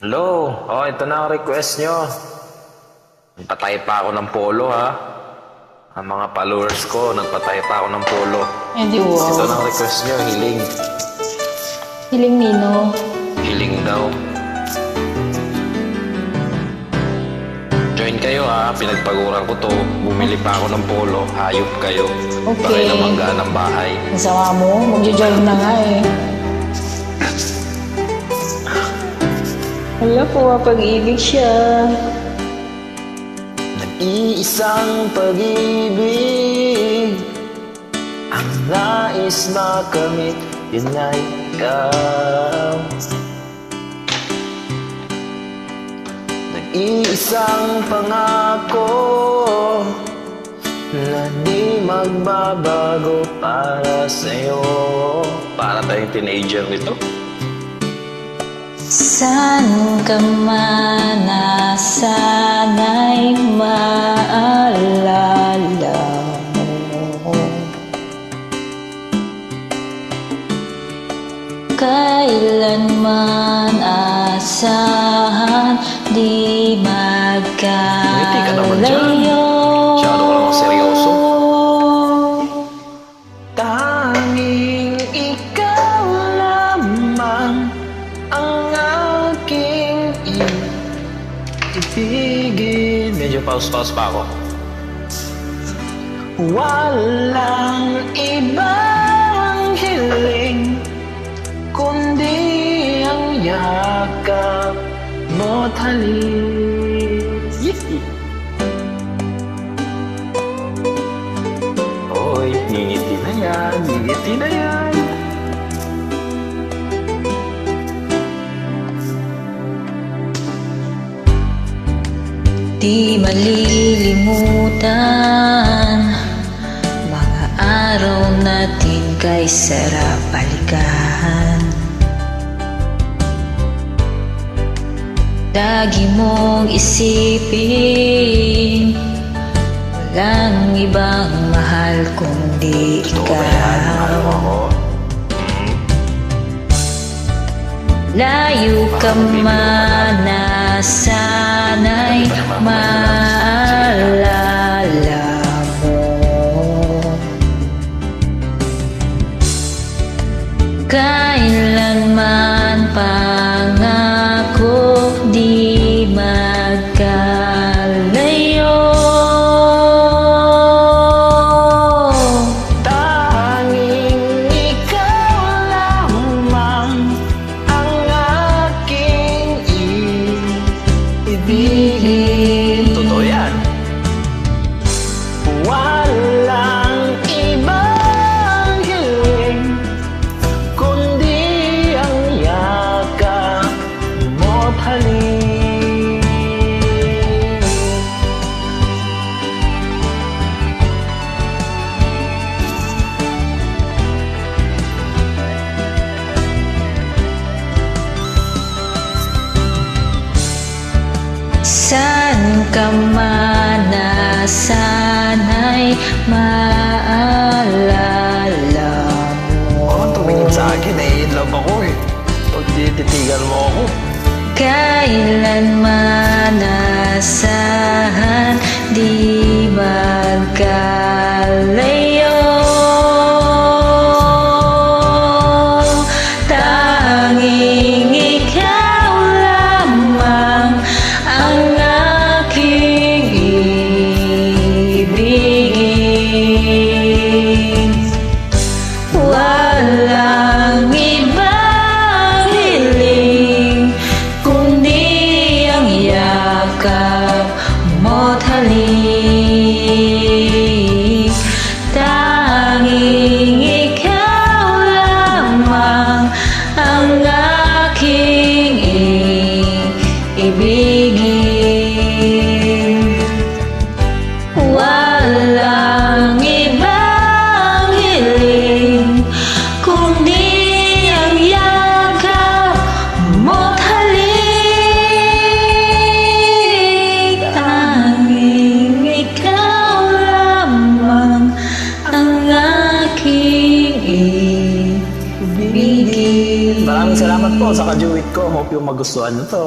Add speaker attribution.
Speaker 1: Hello? Oh, ito na ang request nyo. Nagpatay pa ako ng polo, ha? Ang mga followers ko, nagpatay pa ako ng polo.
Speaker 2: Hindi,
Speaker 1: Ito na
Speaker 2: wow.
Speaker 1: ang request nyo, hiling.
Speaker 2: Hiling Nino.
Speaker 1: Hiling daw. Join kayo, ha? Pinagpaguran ko to. Bumili pa ako ng polo. Hayop kayo.
Speaker 2: Okay.
Speaker 1: Bakit na mangga ng bahay.
Speaker 2: Ang sama mo, magjo-join na nga eh. Wala po, pag-ibig siya.
Speaker 1: Nag-iisang pag-ibig ang nais makamit, yun ay ikaw. Nag-iisang pangako na di magbabago para sa'yo. Para tayong teenager nito.
Speaker 2: Saan ka man na sana'y maalala mo. Kailanman asahan, di
Speaker 1: Ngiti ka naman dyan.
Speaker 2: magkalayo.
Speaker 1: Masyado ka namang seryoso. Tanging ikaw lamang ang aking ibigin. Medyo pause-pause pa ako. Walang ibang hiling kundi ang yakap mo't halik. Oy, ngingiti na yan, ngingiti na yan.
Speaker 2: Di malilimutan mga araw natin kay sarap balikan. Lagi mong isipin, walang ibang mahal kundi
Speaker 1: Gusto ko ba yan? Ano
Speaker 2: ikaw.
Speaker 1: ako?
Speaker 2: Layo ka man na sana'y maalala mo. Kailanman pangako di magkalayo.
Speaker 1: Tanging ikaw lamang ang aking ibigin. Totoo yan. Walang ibang hiling kundi ang yakap mo't halik.
Speaker 2: Saan ka man na sana'y maalala mo.
Speaker 1: Oh, tumingin sa akin eh. In love ako eh. Pag tititigan mo ako.
Speaker 2: Kailanman asahan, di magkalayo. Tanging ikaw lamang ang aking ibigin. Walang ibang hiling kundi ang yakap mo't halik.
Speaker 1: Hope yung magustuhan nyo to.